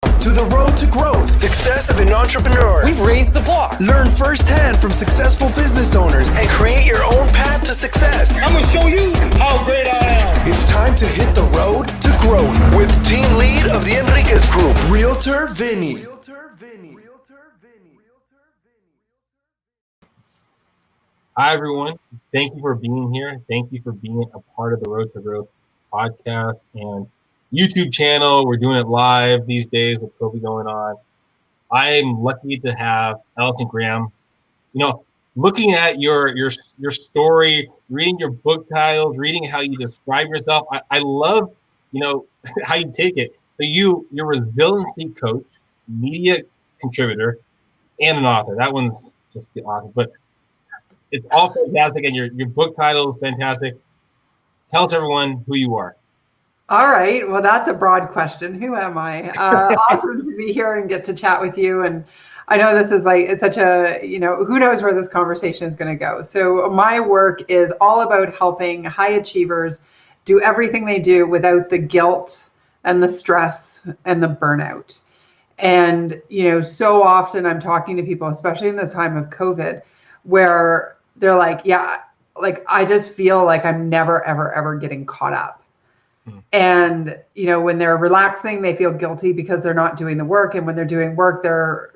To the road to growth, success of an entrepreneur. We've raised the bar. Learn firsthand from successful business owners and create your own path to success. I'm going to show you how great I am. It's time to hit the road to growth with team lead of the Enriquez Group, Realtor Vinny. Hi, everyone. Thank you for being here. Thank you for being a part of the Road to Growth podcast and YouTube channel. We're doing it live these days with COVID going on. I'm lucky to have Allison Graham. You know, looking at your story, reading your book titles, reading how you describe yourself, I love, how you take it. So you're a resiliency coach, media contributor, and an author. That one's just the author, but it's all fantastic, and your book title is fantastic. Tell us, everyone, who you are. All right. Well, that's a broad question. Who am I? Awesome to be here and get to chat with you. And I know this is it's such a, who knows where this conversation is going to go. So my work is all about helping high achievers do everything they do without the guilt and the stress and the burnout. And, so often I'm talking to people, especially in this time of COVID, where they're like, yeah, I just feel like I'm never, ever, ever getting caught up. And, when they're relaxing, they feel guilty because they're not doing the work. And when they're doing work, they're,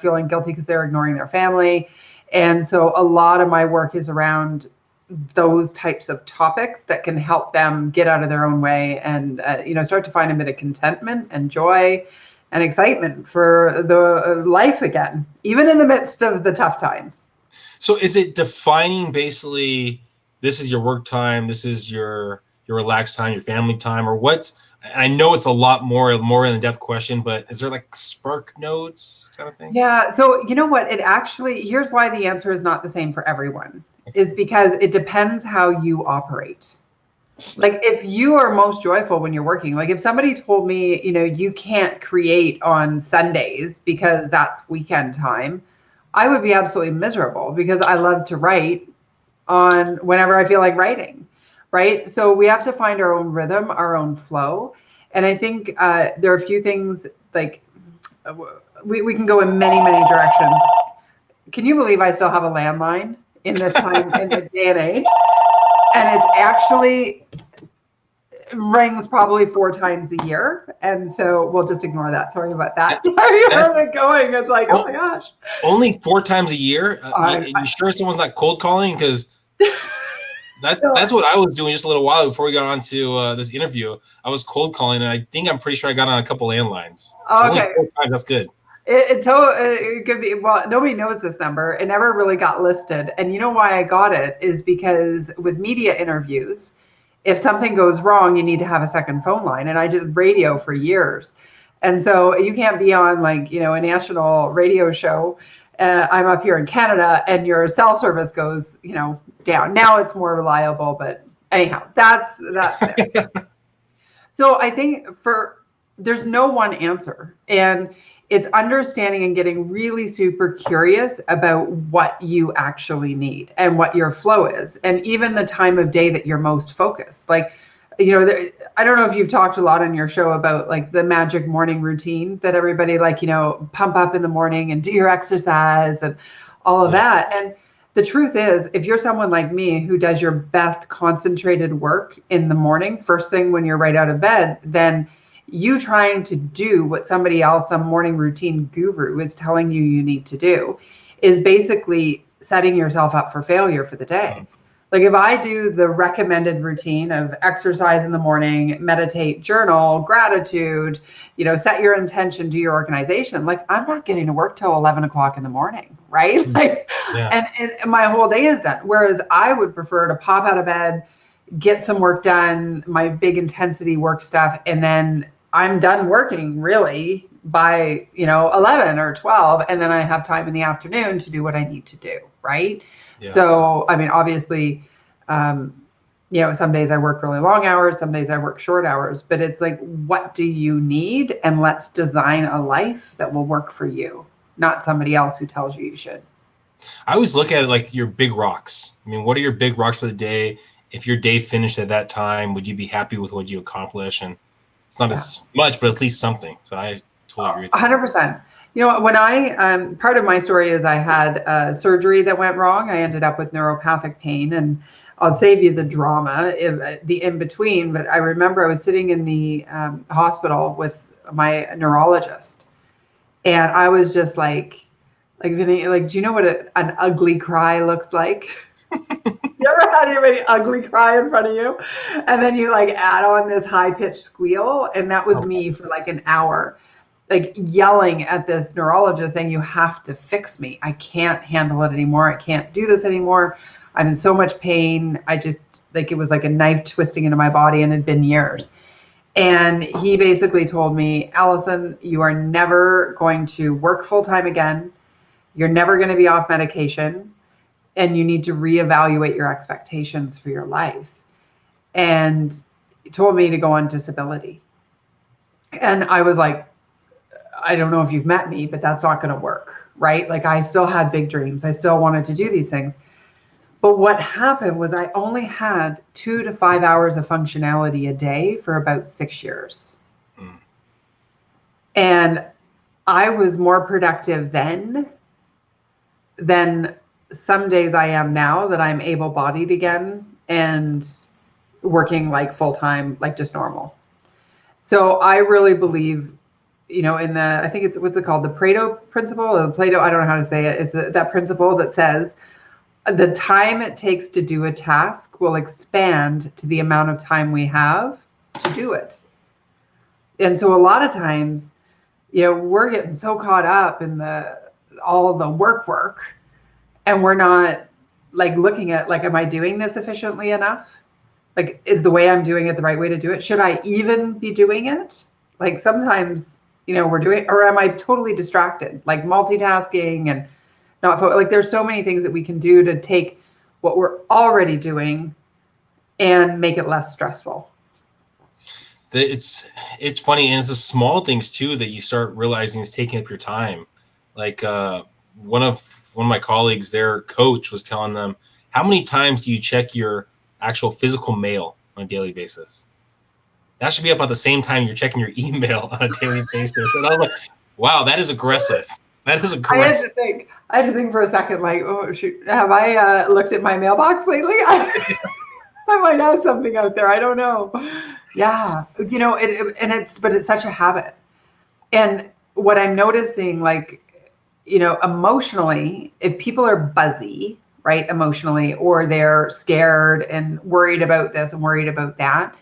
feeling guilty because they're ignoring their family. And so a lot of my work is around those types of topics that can help them get out of their own way and, start to find a bit of contentment and joy and excitement for the life again, even in the midst of the tough times. So is it defining basically this is your work time, this is your relaxed time, your family time, or what's, I know it's a lot more in depth question, but is there spark notes kind of thing? Yeah. So you know what, here's why the answer is not the same for everyone, is because it depends how you operate. If you are most joyful when you're working, if somebody told me, you can't create on Sundays because that's weekend time, I would be absolutely miserable because I love to write on whenever I feel like writing. Right. So we have to find our own rhythm, our own flow. And I think there are a few things we can go in many, many directions. Can you believe I still have a landline in this time, in this day and age? And it's actually rings probably 4 times a year. And so we'll just ignore that. Sorry about that. Where's it going? It's oh my gosh. Only 4 times a year? You sure someone's not cold calling? Because that's what I was doing just a little while before we got on to this interview. I was cold calling, and I'm pretty sure I got on a couple landlines. So okay. Only 4 times, that's good. It could be, well, nobody knows this number. It never really got listed. And you know why I got it is because with media interviews, if something goes wrong, you need to have a second phone line. And I did radio for years. And so you can't be on a national radio show. I'm up here in Canada and your cell service goes, down. Now it's more reliable, but anyhow, that's So I think there's no one answer, and it's understanding and getting really super curious about what you actually need and what your flow is, and even the time of day that you're most focused. I don't know if you've talked a lot on your show about the magic morning routine that everybody pump up in the morning and do your exercise and all of that. And the truth is, if you're someone like me who does your best concentrated work in the morning, first thing when you're right out of bed, then you trying to do what somebody else, some morning routine guru is telling you need to do, is basically setting yourself up for failure for the day. If I do the recommended routine of exercise in the morning, meditate, journal, gratitude, set your intention, do your organization, I'm not getting to work till 11 o'clock in the morning, right? And my whole day is done. Whereas I would prefer to pop out of bed, get some work done, my big intensity work stuff, and then I'm done working really by 11 or 12, and then I have time in the afternoon to do what I need to do, right? Yeah. So I mean, obviously, some days I work really long hours, some days I work short hours, but it's what do you need, and let's design a life that will work for you, not somebody else who tells you should. I always look at it your big rocks. I mean, what are your big rocks for the day? If your day finished at that time, would you be happy with what you accomplished? And it's not as much, but at least something. So I totally agree with that. 100%. You know, when part of my story is I had surgery that went wrong. I ended up with neuropathic pain, and I'll save you the drama, the in between. But I remember I was sitting in the hospital with my neurologist, and I was just like, Vinny, like, do you know what an ugly cry looks like? You ever had anybody ugly cry in front of you? And then you like add on this high pitched squeal. And that was me for like an hour, like yelling at this neurologist saying, you have to fix me. I can't handle it anymore. I can't do this anymore. I'm in so much pain. I just like, it was like a knife twisting into my body, and it had been years. And he basically told me, Allison, you are never going to work full time again. You're never going to be off medication. And you need to reevaluate your expectations for your life. And he told me to go on disability. And I was like, I don't know if you've met me, but that's not going to work, right? Like, I still had big dreams. I still wanted to do these things. But what happened was I only had 2 to 5 hours of functionality a day for about 6 years. And I was more productive then than some days I am now that I'm able-bodied again and working like full-time, like just normal. So I really believe, you know, in the, I think it's, what's it called? The Pareto principle, or Plato, I don't know how to say it. It's that principle that says the time it takes to do a task will expand to the amount of time we have to do it. And so a lot of times, you know, we're getting so caught up in all the work, and we're not like looking at like, am I doing this efficiently enough? Like, is the way I'm doing it the right way to do it? Should I even be doing it? Like sometimes, you know, we're doing, or am I totally distracted? Like multitasking and not, like there's so many things that we can do to take what we're already doing and make it less stressful. It's funny, and it's the small things too that you start realizing is taking up your time. Like one of my colleagues, their coach was telling them, how many times do you check your actual physical mail on a daily basis? That should be about the same time you're checking your email on a daily basis. And I was like, wow, that is aggressive. That is aggressive. I had to think for a second, like, oh shoot, have I looked at my mailbox lately? I might have something out there. I don't know. Yeah, you know, but it's such a habit. And what I'm noticing, like, you know, emotionally, if people are buzzy, right, emotionally, or they're scared and worried about this and worried about that,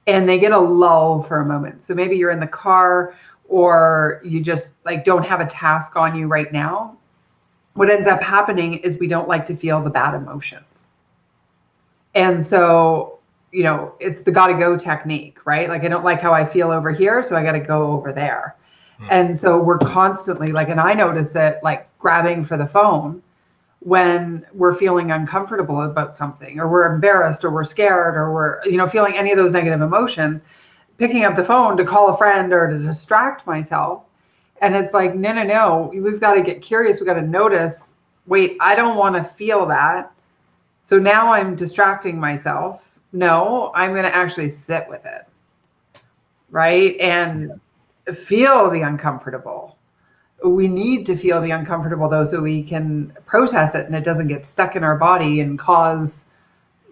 and they get a lull for a moment. So maybe you're in the car, or you just like don't have a task on you right now. What ends up happening is we don't like to feel the bad emotions. And so, you know, it's the gotta go technique, right? Like, I don't like how I feel over here, so I gotta go over there. And so we're constantly like, and I notice it like grabbing for the phone when we're feeling uncomfortable about something, or we're embarrassed, or we're scared, or we're, you know, feeling any of those negative emotions, picking up the phone to call a friend or to distract myself. And it's like, no, we've got to get curious. We've got to notice, wait, I don't want to feel that. So now I'm distracting myself. No, I'm going to actually sit with it. Right. And feel the uncomfortable. We need to feel the uncomfortable though, so we can process it and it doesn't get stuck in our body and cause,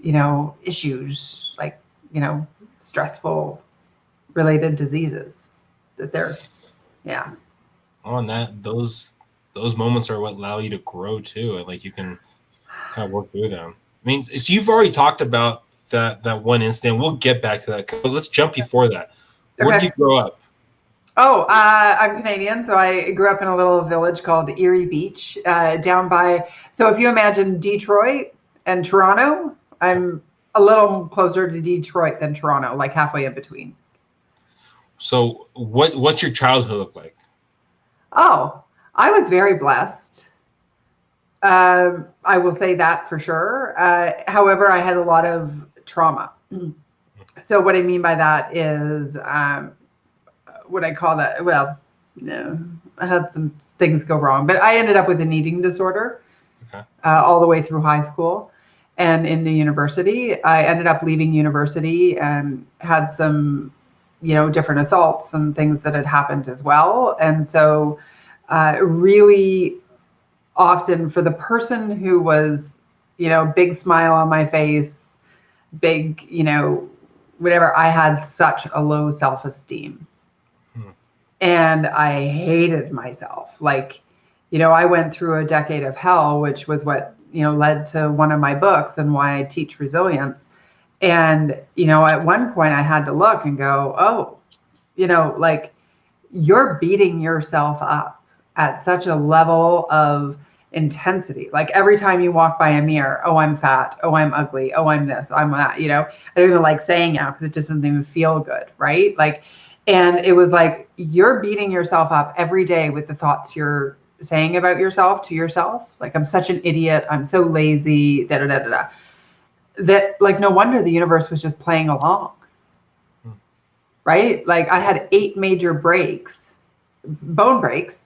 you know, issues like, you know, stressful related diseases that they're, yeah. Oh, and those moments are what allow you to grow too. And like, you can kind of work through them. I mean, so you've already talked about that one incident. We'll get back to that. But let's jump before that. Where did you grow up? Oh, I'm Canadian, so I grew up in a little village called Erie Beach, down by, so if you imagine Detroit and Toronto, I'm a little closer to Detroit than Toronto, like halfway in between. So what's your childhood look like? Oh, I was very blessed. I will say that for sure. However, I had a lot of trauma. So what I mean by that is, what I call that, well, no, I had some things go wrong, but I ended up with an eating disorder. Okay. All the way through high school and into university. I ended up leaving university and had some different assaults and things that had happened as well. And so really often for the person who was, big smile on my face, big, whatever, I had such a low self-esteem. And I hated myself. Like, I went through a decade of hell, which was what, led to one of my books and why I teach resilience. And, at one point I had to look and go, oh, like you're beating yourself up at such a level of intensity. Like every time you walk by a mirror, oh, I'm fat. Oh, I'm ugly. Oh, I'm this, I'm that, I don't even like saying out because it just doesn't even feel good. Right. Like, and it was like, you're beating yourself up every day with the thoughts you're saying about yourself to yourself. Like, I'm such an idiot. I'm so lazy, da, da, da, da, da. That like, no wonder the universe was just playing along. Right. Like I had 8 major breaks, bone breaks,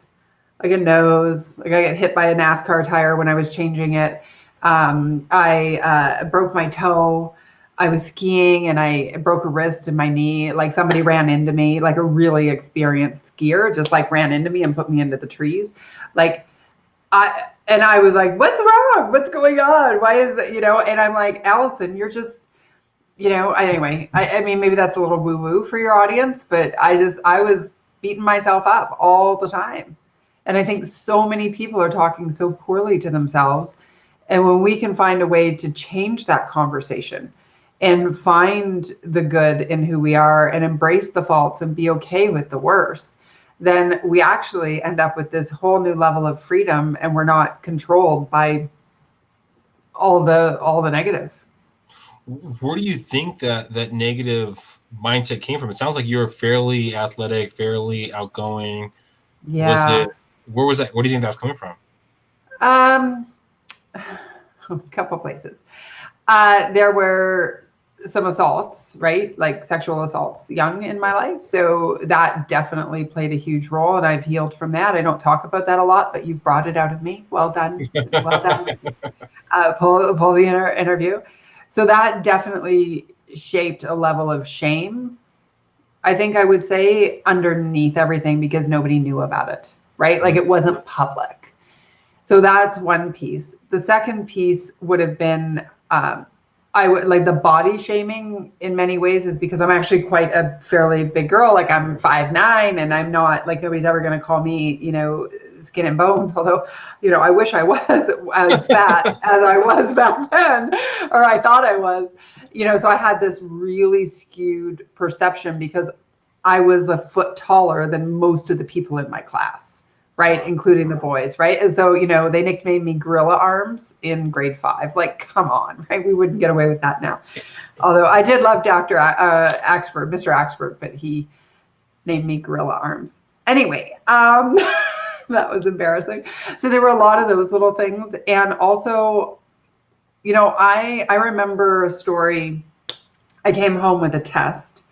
like a nose, like I got hit by a NASCAR tire when I was changing it. I broke my toe. I was skiing and I broke a wrist and my knee. Like somebody ran into me, like a really experienced skier, just like ran into me and put me into the trees. Like I was like, what's wrong? What's going on? Why is that? And I'm like, Allison, you're just, anyway, I mean, maybe that's a little woo woo for your audience, but I was beating myself up all the time. And I think so many people are talking so poorly to themselves. And when we can find a way to change that conversation and find the good in who we are and embrace the faults and be okay with the worst, then we actually end up with this whole new level of freedom and we're not controlled by all the negative. Where do you think that negative mindset came from? It sounds like you're fairly athletic, fairly outgoing. Yeah. Where was that? Where do you think that's coming from? A couple places. There were some assaults, right? Like sexual assaults young in my life. So that definitely played a huge role and I've healed from that. I don't talk about that a lot, but you've brought it out of me. Well done. Well done. Pull the interview. So that definitely shaped a level of shame, I think I would say, underneath everything because nobody knew about it, right? Like it wasn't public. So that's one piece. The second piece would have been, I would like the body shaming in many ways is because I'm actually quite a fairly big girl. Like I'm 5'9" and I'm not like nobody's ever going to call me, skin and bones. Although, I wish I was as fat as I was back then, or I thought I was, so I had this really skewed perception because I was a foot taller than most of the people in my class, right? Including the boys, right? And so, they nicknamed me Gorilla Arms in grade 5. Like, come on, right? We wouldn't get away with that now. Although I did love Dr. Axford, Mr. Axford, but he named me Gorilla Arms. Anyway, that was embarrassing. So there were a lot of those little things. And also, I remember a story. I came home with a test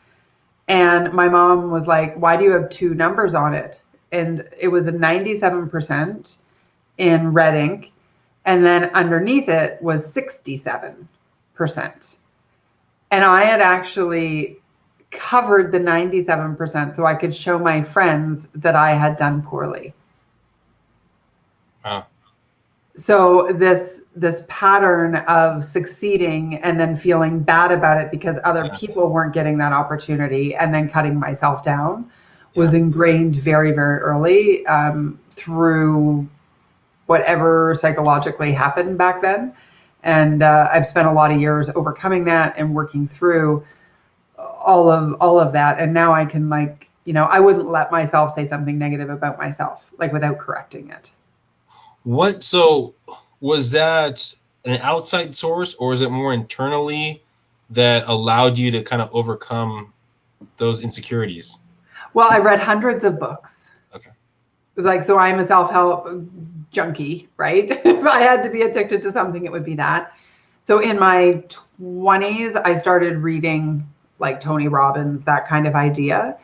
and my mom was like, why do you have 2 numbers on it? And it was a 97% in red ink. And then underneath it was 67%. And I had actually covered the 97% so I could show my friends that I had done poorly. So this pattern of succeeding and then feeling bad about it because other people weren't getting that opportunity and then cutting myself down was ingrained very, very early through whatever psychologically happened back then. And I've spent a lot of years overcoming that and working through all of that. And now I can I wouldn't let myself say something negative about myself, like without correcting it. So was that an outside source or is it more internally that allowed you to kind of overcome those insecurities? Well, I read hundreds of books. Okay. It was like, so I'm a self-help junkie, right? If I had to be addicted to something, it would be that. So in my 20s, I started reading like Tony Robbins, that kind of idea.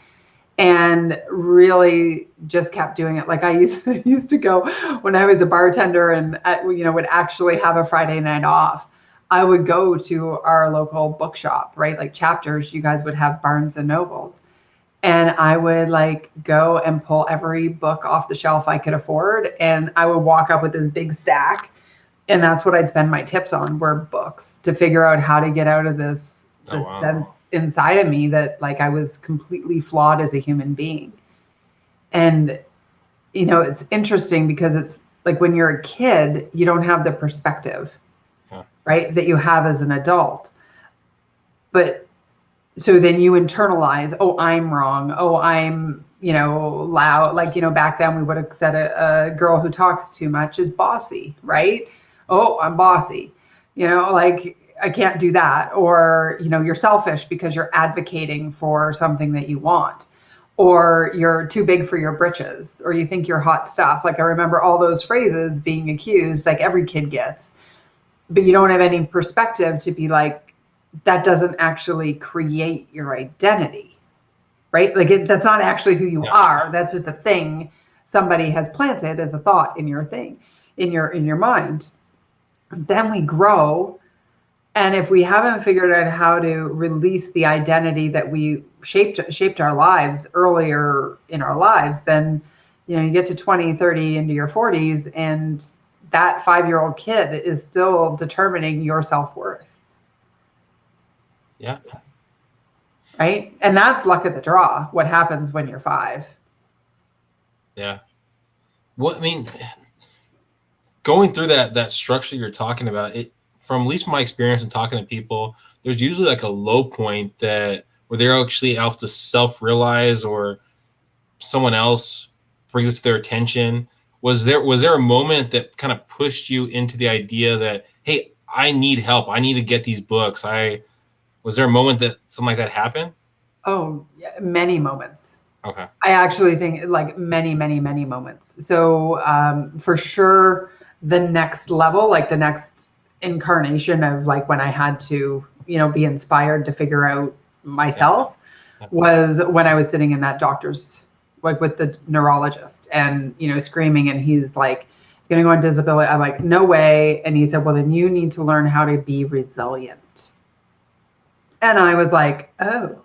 And really just kept doing it. Like I used to go when I was a bartender and would actually have a Friday night off. I would go to our local bookshop, right? Like Chapters, you guys would have Barnes and Nobles. And I would like go and pull every book off the shelf I could afford. And I would walk up with this big stack. And that's what I'd spend my tips on, were books, to figure out how to get out of this sense inside of me that like I was completely flawed as a human being. And, you know, it's interesting because it's like when you're a kid, you don't have the perspective, right, that you have as an adult. But so then you internalize, oh, I'm wrong. Oh, I'm, you know, loud. Like, you know, back then we would have said a girl who talks too much is bossy, right? Oh, I'm bossy. You know, like I can't do that. Or, you know, you're selfish because you're advocating for something that you want. Or you're too big for your britches, or you think you're hot stuff. Like I remember all those phrases being accused, like every kid gets. But you don't have any perspective to be like, that doesn't actually create your identity, right? Like that's not actually who you are. That's just a thing somebody has planted as a thought in your thing, in your mind. Then we grow, and if we haven't figured out how to release the identity that we shaped our lives earlier in our lives, then, you know, you get to 20, 30 into your 40s, and that 5-year-old kid is still determining your self-worth. Yeah. Right? And that's luck of the draw, what happens when you're 5. Yeah. Well, I mean, going through that structure you're talking about, it, from at least my experience in talking to people, there's usually like a low point that where they're actually able to self-realize, or someone else brings it to their attention. Was there a moment that kind of pushed you into the idea that, hey, I need help. I need to get these books. Was there a moment that something like that happened? Oh, yeah, many moments. Okay. I actually think like many, many, many moments. So for sure, the next level, like the next incarnation of like when I had to, you know, be inspired to figure out myself was when I was sitting in that doctor's, like with the neurologist, and, you know, screaming, and he's like, gonna go on disability. I'm like, no way. And he said, well, then you need to learn how to be resilient. And I was like, oh,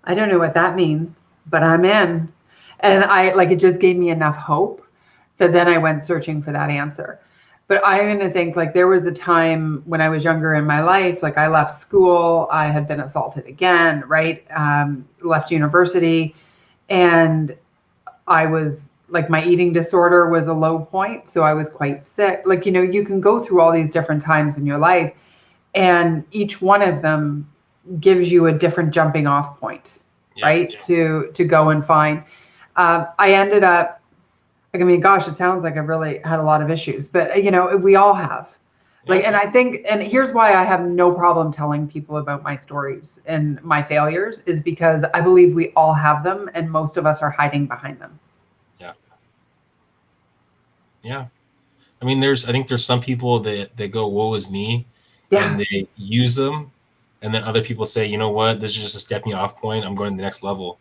I don't know what that means, but I'm in. And I like, it just gave me enough hope that then I went searching for that answer. But I'm going to think like there was a time when I was younger in my life, like I left school, I had been assaulted again, right? Left university, and I was like, my eating disorder was a low point. So I was quite sick. Like, you know, you can go through all these different times in your life, and each one of them gives you a different jumping off point, right? To go and find. I ended up, like, I mean, gosh, it sounds like I've really had a lot of issues, but you know, we all have. Like, and I think, and here's why I have no problem telling people about my stories and my failures, is because I believe we all have them, and most of us are hiding behind them. Yeah. Yeah. I mean, I think there's some people that go, woe is me, and they use them. And then other people say, you know what, this is just a stepping off point. I'm going to the next level.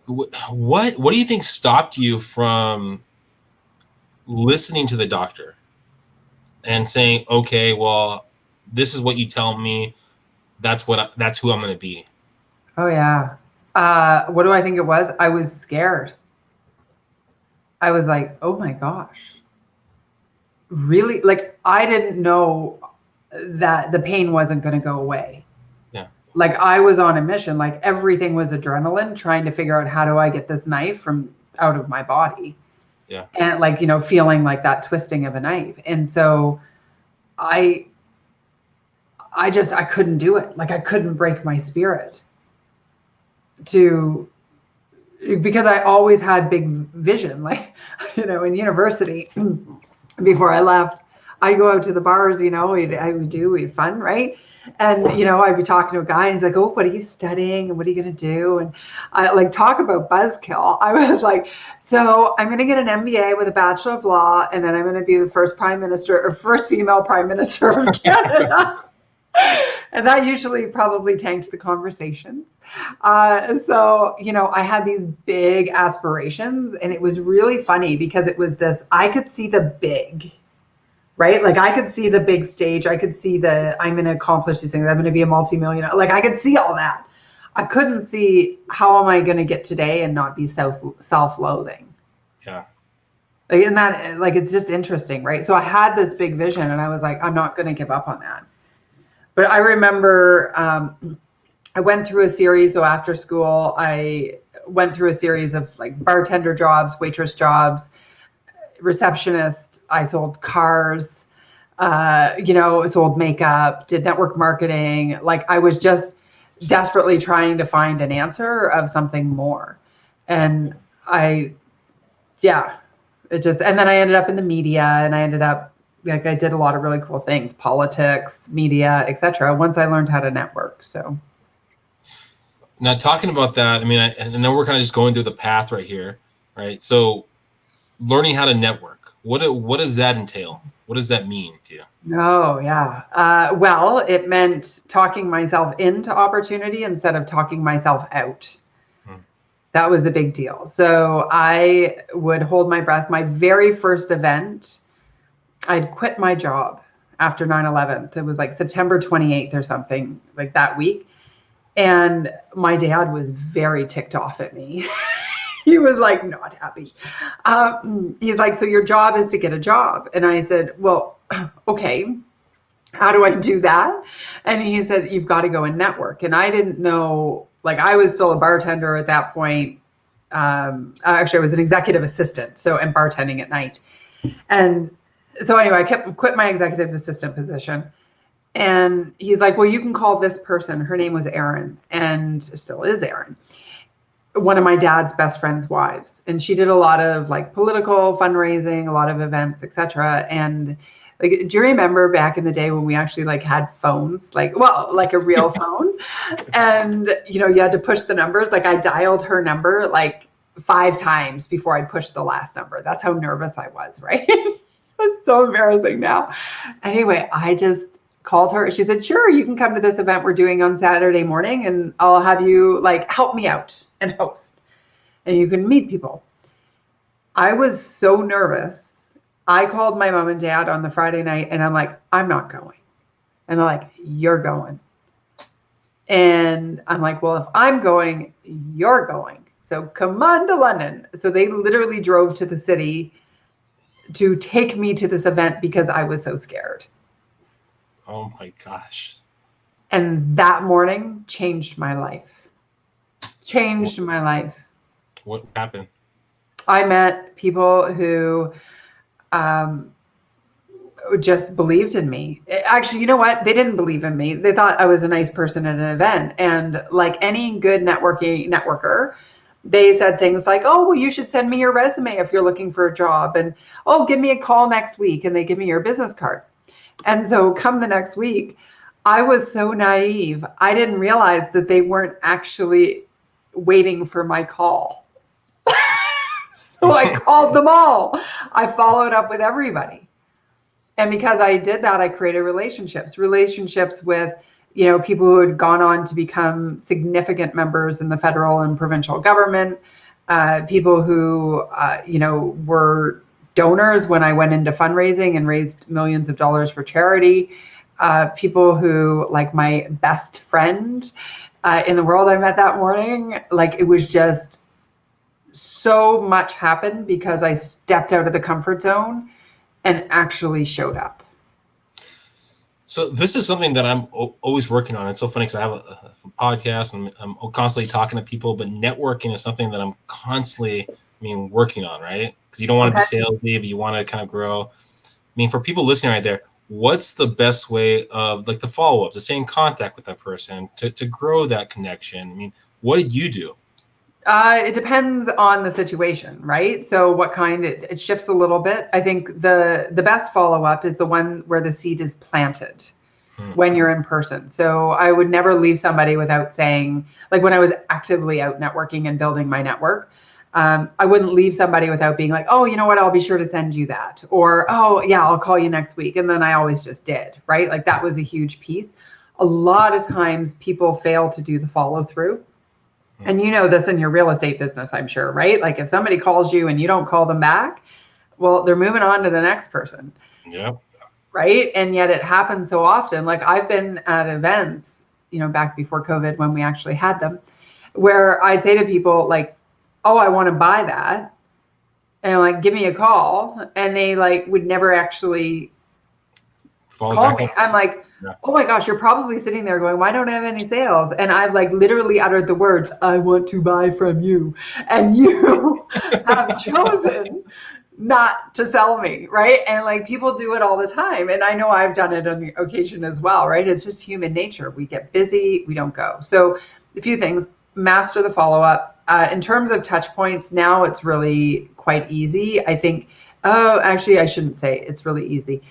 What do you think stopped you from listening to the doctor and saying, okay, well, this is what you tell me. That's who I'm going to be. Oh yeah. What do I think it was? I was scared. I was like, oh my gosh, really? Like, I didn't know that the pain wasn't going to go away. Yeah. Like I was on a mission, like everything was adrenaline, trying to figure out how do I get this knife from out of my body. Yeah. And like, you know, feeling like that twisting of a knife. And so I couldn't do it. Like I couldn't break my spirit because I always had big vision. Like, you know, in university, before I left, I'd go out to the bars, you know, we'd have fun, right? And, you know, I'd be talking to a guy and he's like, oh, what are you studying? And what are you going to do? And I like talk about buzzkill. I was like, so I'm going to get an MBA with a Bachelor of Law, and then I'm going to be the first female prime minister of Canada. And that usually probably tanked the conversations. So, you know, I had these big aspirations, and it was really funny because it was this, I could see the big, right? Like I could see the big stage. I could see I'm going to accomplish these things. I'm going to be a multimillionaire. Like I could see all that. I couldn't see how am I going to get today and not be self-loathing. Yeah. Like, and that, like, it's just interesting, right? So I had this big vision and I was like, I'm not going to give up on that. But I remember I went through a series. So after school, I went through a series of like bartender jobs, waitress jobs, receptionist. I sold cars, sold makeup, did network marketing. Like I was just desperately trying to find an answer of something more. And and then I ended up in the media, and I ended up like I did a lot of really cool things, politics, media, etc. once I learned how to network. So now talking about that, I mean, and then we're kind of just going through the path right here, right? So learning how to network, what does that entail? What does that mean to you? Oh, yeah. Well, it meant talking myself into opportunity instead of talking myself out. That was a big deal. So I would hold my breath. My very first event, I'd quit my job after 9/11. It was like September 28th or something like that week. And my dad was very ticked off at me. He was like not happy. He's like, so your job is to get a job. And I said, well, okay, how do I do that? And he said, you've got to go and network. And I didn't know, like I was still a bartender at that point. Actually, I was an executive assistant, and bartending at night. And so anyway, I quit my executive assistant position. And he's like, well, you can call this person. Her name was Erin, and still is Erin, one of my dad's best friend's wives. And she did a lot of like political fundraising, a lot of events, etc. And like, do you remember back in the day when we actually like had phones, like a real phone, and you had to push the numbers? Like I dialed her number like 5 times before I'd push the last number. That's how nervous I was, right? It's so embarrassing now. Anyway, I just called her. She said, sure, you can come to this event we're doing on Saturday morning, and I'll have you like help me out and host, and you can meet people. I was so nervous. I called my mom and dad on the Friday night, and I'm like, I'm not going. And they're like, you're going. And I'm like, well, if I'm going, you're going. So come on to London. So they literally drove to the city to take me to this event because I was so scared. Oh my gosh. And that morning changed my life. What happened? I met people who just believed in me. Actually, you know what? They didn't believe in me. They thought I was a nice person at an event. And like any good networker, they said things like, oh, well, you should send me your resume if you're looking for a job. And, oh, give me a call next week. And they give me your business card. And so come the next week, I was so naive. I didn't realize that they weren't actually waiting for my call. So I called them all. I followed up with everybody. And because I did that, I created relationships with, people who had gone on to become significant members in the federal and provincial government, people who, were donors when I went into fundraising and raised millions of dollars for charity, people who, like my best friend in the world I met that morning. Like it was just so much happened because I stepped out of the comfort zone and actually showed up. So this is something that I'm always working on. It's so funny because I have a podcast and I'm constantly talking to people, but networking is something that I'm constantly, working on, right? Because you don't want to be salesy, but you want to kind of grow. For people listening right there, what's the best way of like the follow-up, to stay in contact with that person, to grow that connection? What did you do? It depends on the situation, right? So what kind, it shifts a little bit. I think the best follow-up is the one where the seed is planted when you're in person. So I would never leave somebody without saying, like when I was actively out networking and building my network, I wouldn't leave somebody without being like, oh, you know what, I'll be sure to send you that. Or, oh yeah, I'll call you next week. And then I always just did, right? Like that was a huge piece. A lot of times people fail to do the follow through. And you know this in your real estate business, I'm sure, right? Like if somebody calls you and you don't call them back, well, they're moving on to the next person. Yeah. Right. And yet it happens so often. Like I've been at events back before COVID when we actually had them, where I'd say to people like, oh, I want to buy that. And like, give me a call. And they like would never actually call me. I'm like, oh my gosh, you're probably sitting there going, why don't I have any sales? And I've like literally uttered the words, I want to buy from you. And you have chosen not to sell me, right? And like people do it all the time. And I know I've done it on occasion as well, right? It's just human nature. We get busy, we don't go. So a few things, master the follow-up. In terms of touch points, now it's really quite easy. I think, actually, I shouldn't say it's really easy.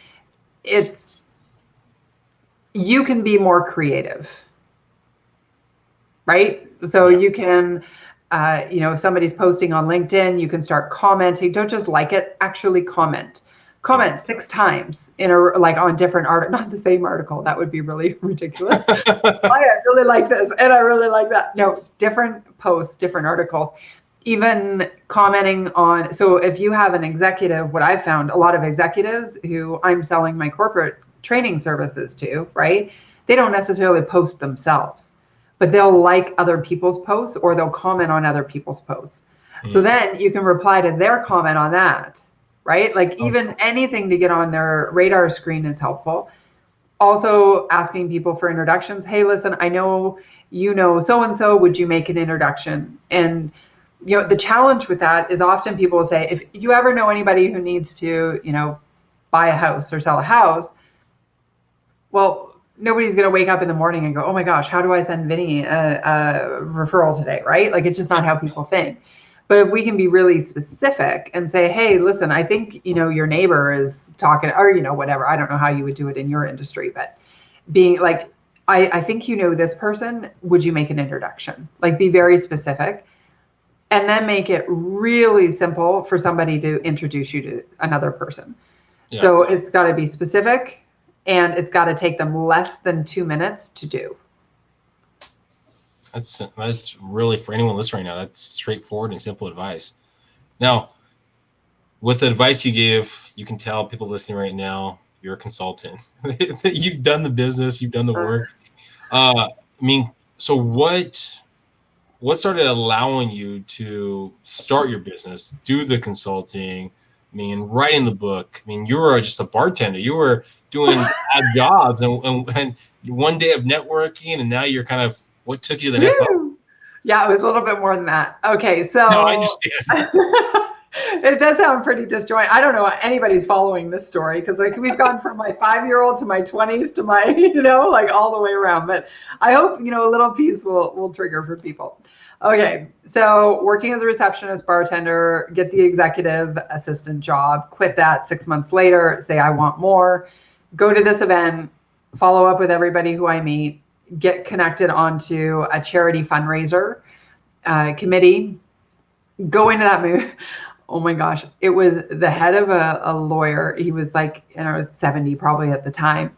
You can be more creative, right? So you can, if somebody's posting on LinkedIn, you can start commenting. Don't just like it, actually comment. Comment 6 times on different art, not the same article. That would be really ridiculous. I really like this and I really like that. No, different posts, different articles, even commenting on. So if you have an executive, what I've found, a lot of executives who I'm selling my corporate training services to, right? They don't necessarily post themselves, but they'll like other people's posts or they'll comment on other people's posts. So then you can reply to their comment on that. Right? Like even anything to get on their radar screen is helpful. Also asking people for introductions. Hey, listen, I know you know so-and-so, would you make an introduction? And, the challenge with that is often people will say, if you ever know anybody who needs to, buy a house or sell a house, well, nobody's going to wake up in the morning and go, oh my gosh, how do I send Vinny a referral today? Right? Like it's just not how people think. But if we can be really specific and say, hey, listen, I think, your neighbor is talking or, whatever. I don't know how you would do it in your industry, but being like, I think this person, would you make an introduction? Like be very specific and then make it really simple for somebody to introduce you to another person. Yeah. So it's got to be specific and it's got to take them less than 2 minutes to do. That's really, for anyone listening right now, that's straightforward and simple advice. Now, with the advice you give, you can tell people listening right now, you're a consultant. You've done the business, you've done the work. So what started allowing you to start your business, do the consulting, writing the book? You were just a bartender. You were doing odd jobs and one day of networking, and now you're kind of, what took you to the next level? Yeah, it was a little bit more than that. Okay, so no, I understand. It does sound pretty disjointed. I don't know if anybody's following this story because like we've gone from my 5-year-old to my 20s to my, like all the way around. But I hope, a little piece will trigger for people. Okay, so working as a receptionist, bartender, get the executive assistant job, quit that 6 months later, say I want more, go to this event, follow up with everybody who I meet, get connected onto a charity fundraiser committee, go into that move. Oh my gosh, it was the head of a lawyer. He was like, 70 probably at the time.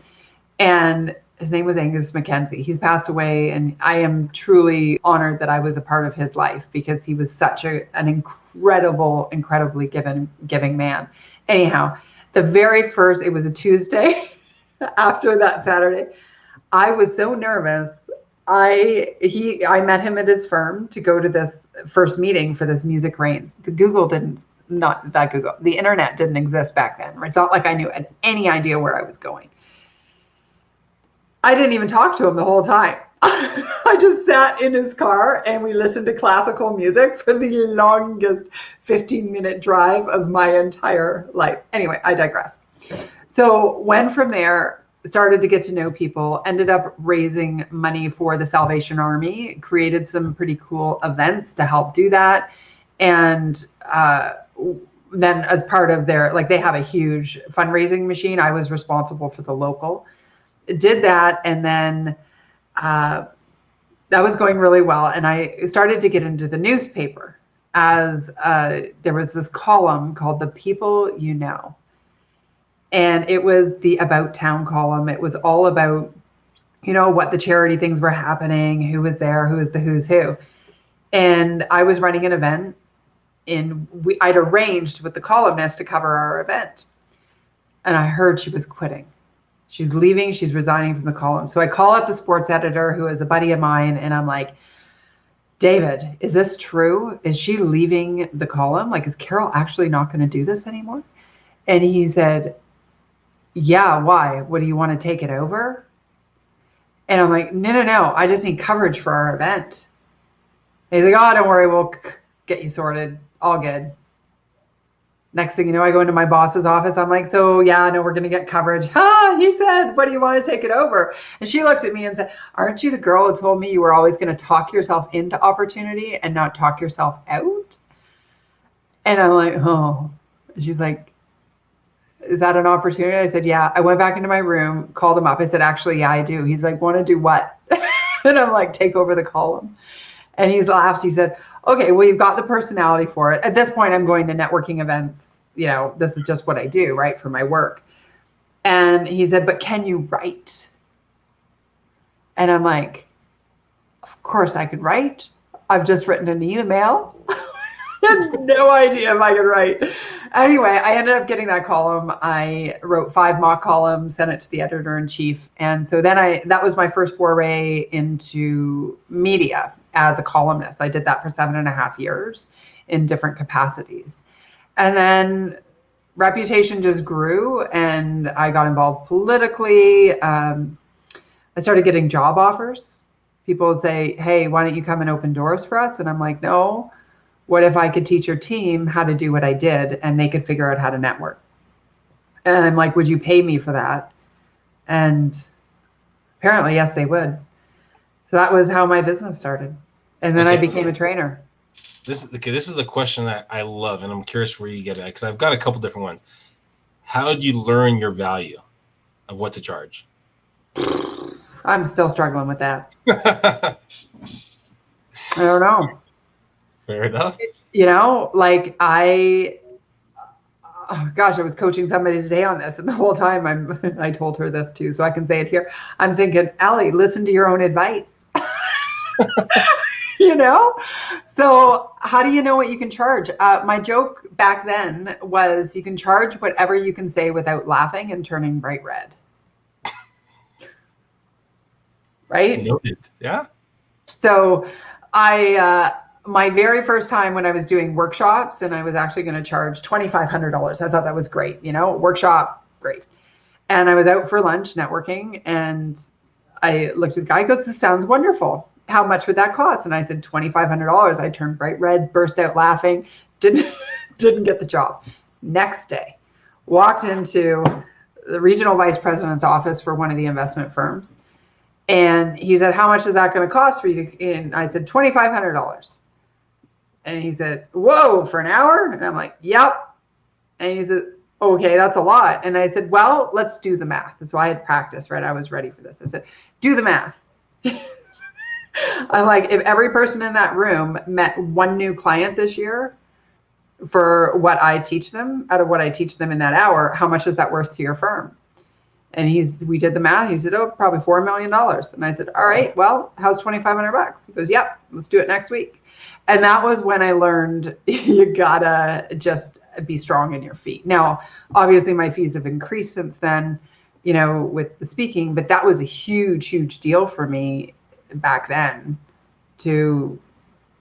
And his name was Angus McKenzie. He's passed away, and I am truly honored that I was a part of his life because he was such an incredibly giving man. Anyhow, the very first, it was a Tuesday after that Saturday, I was so nervous. I met him at his firm to go to this first meeting for this Music Reigns. The internet didn't exist back then. It's not like I had any idea where I was going. I didn't even talk to him the whole time. I just sat in his car and we listened to classical music for the longest 15-minute drive of my entire life. Anyway, I digress. So went from there, started to get to know people, ended up raising money for the Salvation Army, created some pretty cool events to help do that. And then as part of their, they have a huge fundraising machine, I was responsible for the local. Did that, and then that was going really well. And I started to get into the newspaper as there was this column called The People You Know. And it was the About Town column. It was all about, what the charity things were happening, who was there, who was the who's who. And I was running an event, and I'd arranged with the columnist to cover our event. And I heard she was quitting. She's leaving. She's resigning from the column. So I call up the sports editor, who is a buddy of mine, and I'm like, David, is this true? Is she leaving the column? Like, is Carol actually not going to do this anymore? And he said, yeah, why? What, do you want to take it over? And I'm like, no. I just need coverage for our event. And he's like, oh, don't worry. We'll get you sorted. All good. Next thing you know, I go into my boss's office. I'm like, so yeah, no, we're going to get coverage. He said, what do you want to take it over? And she looks at me and said, aren't you the girl who told me you were always going to talk yourself into opportunity and not talk yourself out? And I'm like, oh. And she's like, is that an opportunity? I said, yeah. I went back into my room, called him up. I said, actually, yeah, I do. He's like, want to do what? And I'm like, take over the column. And he's laughed. He said, okay, well, you've got the personality for it. At this point, I'm going to networking events. You know, this is just what I do, right, for my work. And he said, but can you write? And I'm like, of course I could write. I've just written an email. I had no idea if I could write. Anyway, I ended up getting that column. I wrote 5 mock columns, sent it to the editor-in-chief. And so then that was my first foray into media as a columnist. I did that for 7.5 years in different capacities. And then reputation just grew, and I got involved politically. I started getting job offers. People would say, hey, why don't you come and open doors for us? And I'm like, no. What if I could teach your team how to do what I did and they could figure out how to network? And I'm like, would you pay me for that? And apparently, yes, they would. So that was how my business started. And then I became a trainer. This is the question that I love, and I'm curious where you get it, because I've got a couple different ones. How did you learn your value of what to charge? I'm still struggling with that. I don't know. Fair enough. You know, like I was coaching somebody today on this, and the whole time I told her this too, so I can say it here. I'm thinking, Allie, listen to your own advice. You know? So how do you know what you can charge? My joke back then was you can charge whatever you can say without laughing and turning bright red. Right? Noted. Yeah. So my very first time when I was doing workshops, and I was actually going to charge $2,500. I thought that was great. You know, workshop, great. And I was out for lunch networking, and I looked at the guy, he goes, this sounds wonderful. How much would that cost? And I said, $2,500. I turned bright red, burst out laughing, didn't get the job. Next day, walked into the regional vice president's office for one of the investment firms. And he said, how much is that going to cost for you? And I said, $2,500. And he said, whoa, for an hour? And I'm like, yep. And he said, okay, that's a lot. And I said, well, let's do the math. And so I had practiced, right? I was ready for this. I said, do the math. I'm like, if every person in that room met one new client this year for what I teach them, out of what I teach them in that hour, how much is that worth to your firm? And we did the math. He said, oh, probably $4 million. And I said, all right, well, how's $2,500? He goes, yep, let's do it next week. And that was when I learned you gotta just be strong in your feet. Now, obviously my fees have increased since then, you know, with the speaking, but that was a huge, huge deal for me back then to,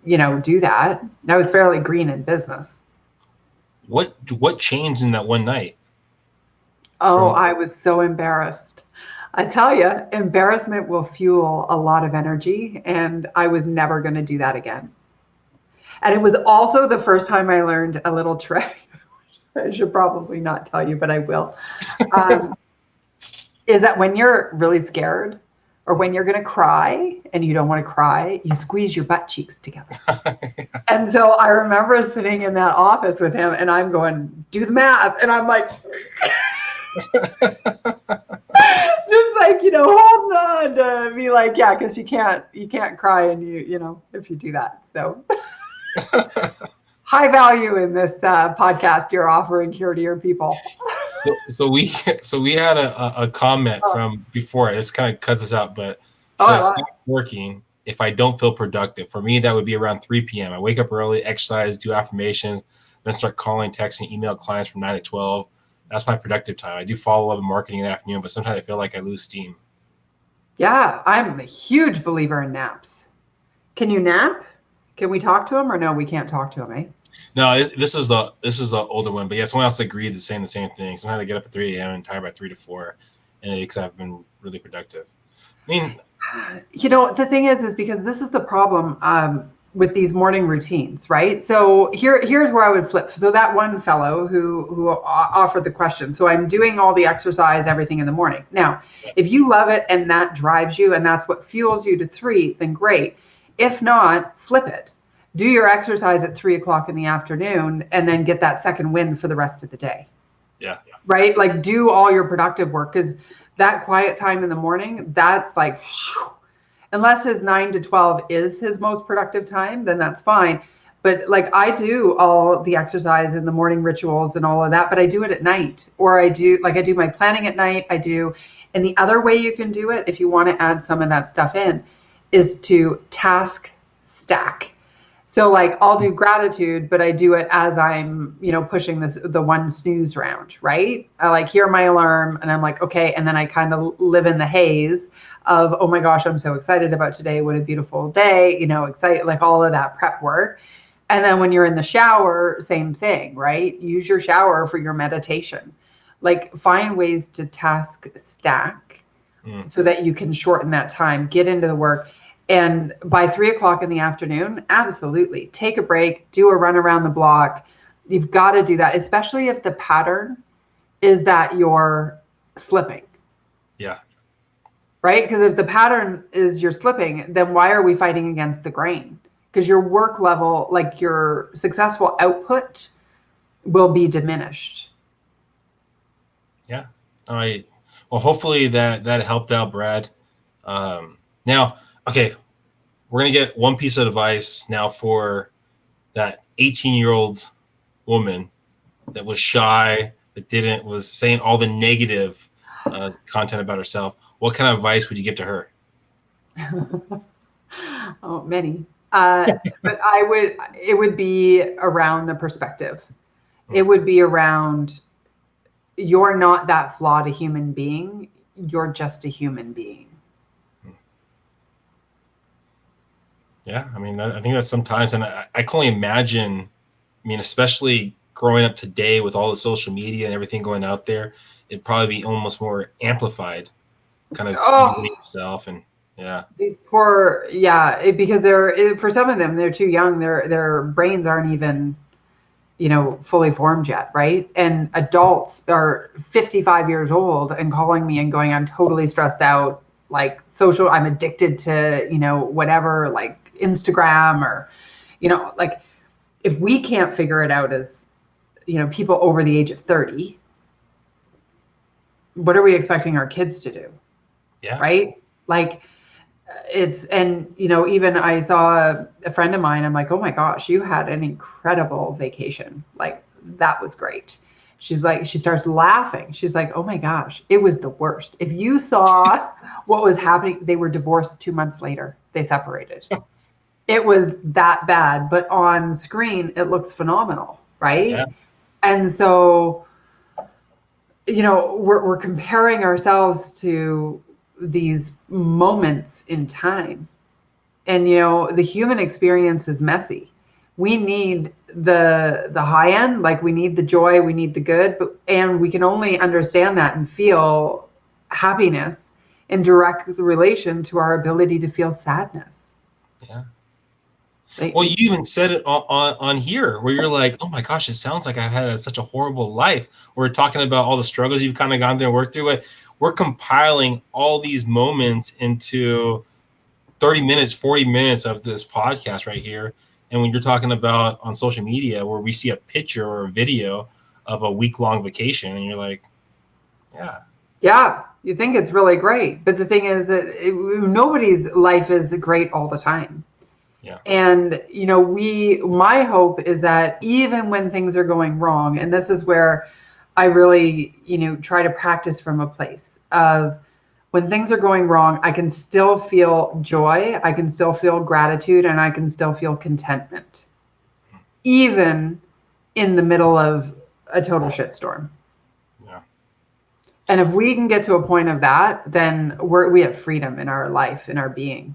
you know, do that. I was fairly green in business. What changed in that one night? Oh, I was so embarrassed. I tell you, embarrassment will fuel a lot of energy, and I was never going to do that again. And it was also the first time I learned a little trick. I should probably not tell you, but I will. Is that when you're really scared or when you're going to cry and you don't want to cry, you squeeze your butt cheeks together. And so I remember sitting in that office with him, and I'm going, do the math. And I'm like, just like, you know, hold on to be like, yeah, because you can't cry and you know, if you do that. So high value in this podcast you're offering here to your people. So we had a comment from before. This kind of cuts us out, but says, stop working if I don't feel productive. For me, that would be around 3 p.m. I wake up early, exercise, do affirmations, then start calling, texting, email clients from 9 to 12. That's my productive time. I do follow up in marketing in the afternoon, but sometimes I feel like I lose steam. Yeah, I'm a huge believer in naps. Can you nap? Can we talk to him, or no? We can't talk to him, eh? No, this is the older one, but yeah, someone else agreed to saying the same thing. Sometimes I get up at 3 a.m. and tired by 3 to 4, and because I've been really productive. I mean, the thing is because this is the problem with these morning routines, right? So here's where I would flip. So that one fellow who offered the question. So I'm doing all the exercise, everything in the morning. Now, if you love it and that drives you and that's what fuels you to 3, then great. If not, flip it. Do your exercise at 3 o'clock in the afternoon and then get that second wind for the rest of the day. Yeah. Right? Like do all your productive work, because that quiet time in the morning, that's like, unless his 9 to 12 is his most productive time, then that's fine. But like I do all the exercise and the morning rituals and all of that, but I do it at night, or I do my planning at night. And the other way you can do it, if you want to add some of that stuff in, is to task stack. So like I'll do gratitude, but I do it as I'm, pushing the one snooze round, right? I like hear my alarm and I'm like, okay. And then I kind of live in the haze of, oh my gosh, I'm so excited about today. What a beautiful day, excited, like all of that prep work. And then when you're in the shower, same thing, right? Use your shower for your meditation. Like find ways to task stack so that you can shorten that time, get into the work. And by 3 o'clock in the afternoon, absolutely take a break, do a run around the block. You've got to do that, especially if the pattern is that you're slipping. Yeah. Right? Because if the pattern is you're slipping, then why are we fighting against the grain? Because your work level, like your successful output, will be diminished. Yeah. All right. Well, hopefully that helped out, Brad. Now, okay, we're going to get one piece of advice now for that 18-year-old woman that was shy, that was saying all the negative content about herself. What kind of advice would you give to her? Oh, many. But it would be around the perspective. It would be around, you're not that flawed a human being. You're just a human being. Yeah, I mean, I think that sometimes, and I can only imagine, I mean, especially growing up today with all the social media and everything going out there, it'd probably be almost more amplified, kind of yourself. And yeah. These poor, because for some of them, they're too young. Their brains aren't even, fully formed yet, right? And adults are 55 years old and calling me and going, I'm totally stressed out, like I'm addicted to, whatever, like Instagram or, like if we can't figure it out as, people over the age of 30, what are we expecting our kids to do? Yeah. Right? Like even I saw a friend of mine, I'm like, oh my gosh, you had an incredible vacation. Like that was great. She's like, she starts laughing. She's like, oh my gosh, it was the worst. If you saw what was happening, they were divorced 2 months later. They separated. It was that bad, but on screen, it looks phenomenal, right? Yeah. And so, we're comparing ourselves to these moments in time. And, the human experience is messy. We need the high end, like we need the joy, we need the good, and we can only understand that and feel happiness in direct relation to our ability to feel sadness. Yeah. Well, you even said it on here where you're like, oh my gosh, it sounds like I've had such a horrible life. We're talking about all the struggles you've kind of gone through and worked through it. We're compiling all these moments into 30 minutes, 40 minutes of this podcast right here. And when you're talking about on social media where we see a picture or a video of a week-long vacation and you're like, yeah. Yeah, you think it's really great. But the thing is that nobody's life is great all the time. Yeah. And, my hope is that even when things are going wrong, and this is where I really, try to practice from a place of when things are going wrong, I can still feel joy, I can still feel gratitude, and I can still feel contentment, even in the middle of a total shitstorm. Yeah. And if we can get to a point of that, then we have freedom in our life, in our being.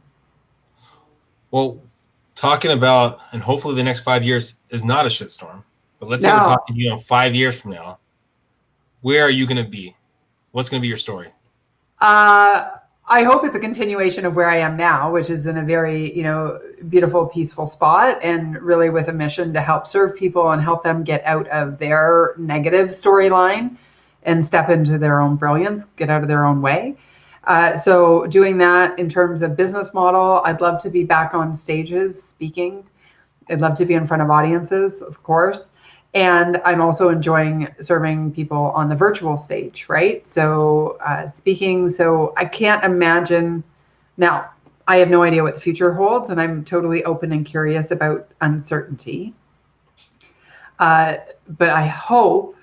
Well, talking about, and hopefully the next 5 years is not a shitstorm, but let's say we're No. talking to you 5 years from now. Where are you going to be? What's going to be your story? I hope it's a continuation of where I am now, which is in a very, beautiful, peaceful spot, and really with a mission to help serve people and help them get out of their negative storyline and step into their own brilliance, get out of their own way. So doing that in terms of business model, I'd love to be back on stages speaking. I'd love to be in front of audiences, of course. And I'm also enjoying serving people on the virtual stage, right? So speaking, so I can't imagine, now I have no idea what the future holds, and I'm totally open and curious about uncertainty. But I hope,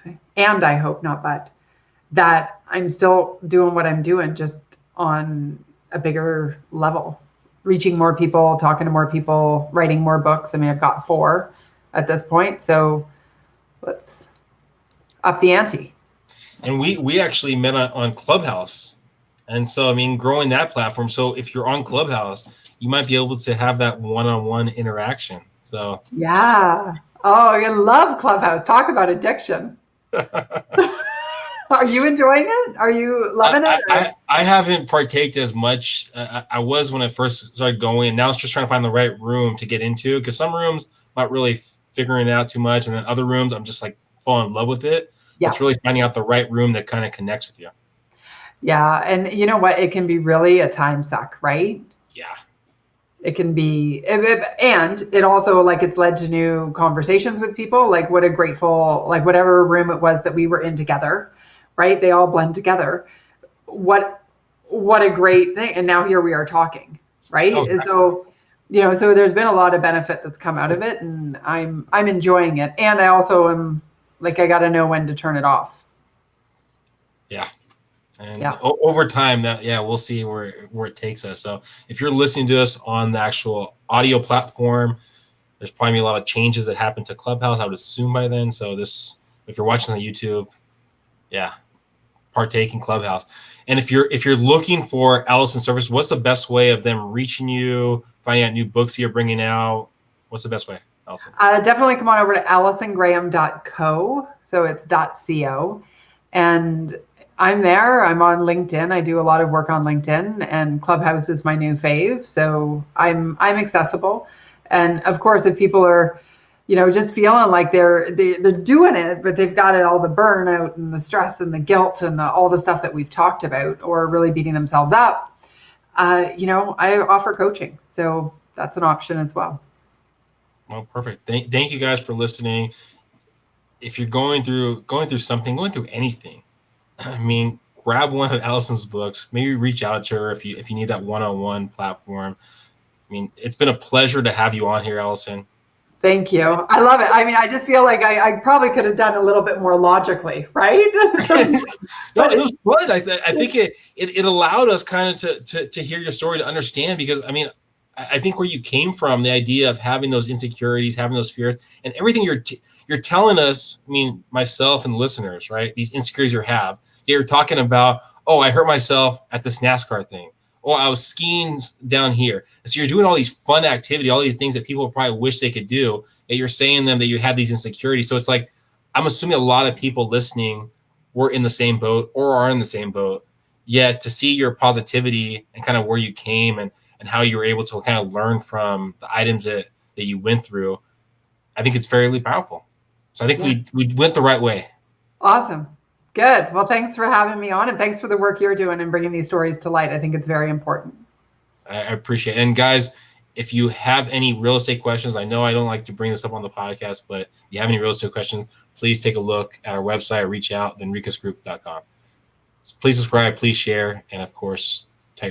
that I'm still doing what I'm doing, just on a bigger level, reaching more people, talking to more people, writing more books. I mean, I've got 4 at this point. So let's up the ante. And we actually met on Clubhouse. And so, I mean, growing that platform. So if you're on Clubhouse, you might be able to have that one-on-one interaction. So yeah. Oh, I love Clubhouse. Talk about addiction. Are you enjoying it? Are you loving it? I haven't partaked as much. I was when I first started going, and now it's just trying to find the right room to get into, because some rooms I'm not really figuring it out too much, and then other rooms I'm just like falling in love with it. Yeah. It's really finding out the right room that kind of connects with you. Yeah, and you know what? It can be really a time suck, right? Yeah. It can be, and it also, like, it's led to new conversations with people. Like, what a grateful, like, whatever room it was that we were in together, right? They all blend together. What a great thing. And now here we are talking, right? Oh, exactly. So, so there's been a lot of benefit that's come out of it, and I'm enjoying it. And I also am, like, I got to know when to turn it off. Yeah. And over time, we'll see where it takes us. So if you're listening to us on the actual audio platform, there's probably a lot of changes that happen to Clubhouse, I would assume, by then. So if you're watching on YouTube, partake in Clubhouse. And if you're looking for Allison's service, what's the best way of them reaching you, finding out new books you're bringing out? What's the best way, Allison? Definitely come on over to allisongraham.co. So it's .co. And I'm there. I'm on LinkedIn. I do a lot of work on LinkedIn, and Clubhouse is my new fave. So I'm accessible. And of course, if people are, just feeling like they're doing it, but they've got all the burnout and the stress and the guilt and all the stuff that we've talked about, or really beating themselves up, I offer coaching. So that's an option as well. Well, perfect. Thank you guys for listening. If you're going through something, going through anything, I mean, grab one of Allison's books. Maybe reach out to her if you need that one-on-one platform. I mean, it's been a pleasure to have you on here, Allison. Thank you. I love it. I mean, I just feel like I probably could have done a little bit more logically, right? No, it was good. I think it allowed us kind of to hear your story, to understand, because, I mean, I think where you came from, the idea of having those insecurities, having those fears, and everything you're telling us, I mean, myself and the listeners, right? These insecurities you have. You're talking about, oh, I hurt myself at this NASCAR thing. Oh, I was skiing down here. And so you're doing all these fun activity, all these things that people probably wish they could do, and you're saying them that you have these insecurities. So it's like, I'm assuming a lot of people listening were in the same boat or are in the same boat. Yet to see your positivity and kind of where you came and how you were able to kind of learn from the items that you went through, I think it's fairly powerful. So I think we went the right way. Awesome. Good. Well, thanks for having me on, and thanks for the work you're doing and bringing these stories to light. I think it's very important. I appreciate it. And guys, if you have any real estate questions, I know I don't like to bring this up on the podcast, but if you have any real estate questions, please take a look at our website or reach out, thenricasgroup.com. Please subscribe, please share, and of course,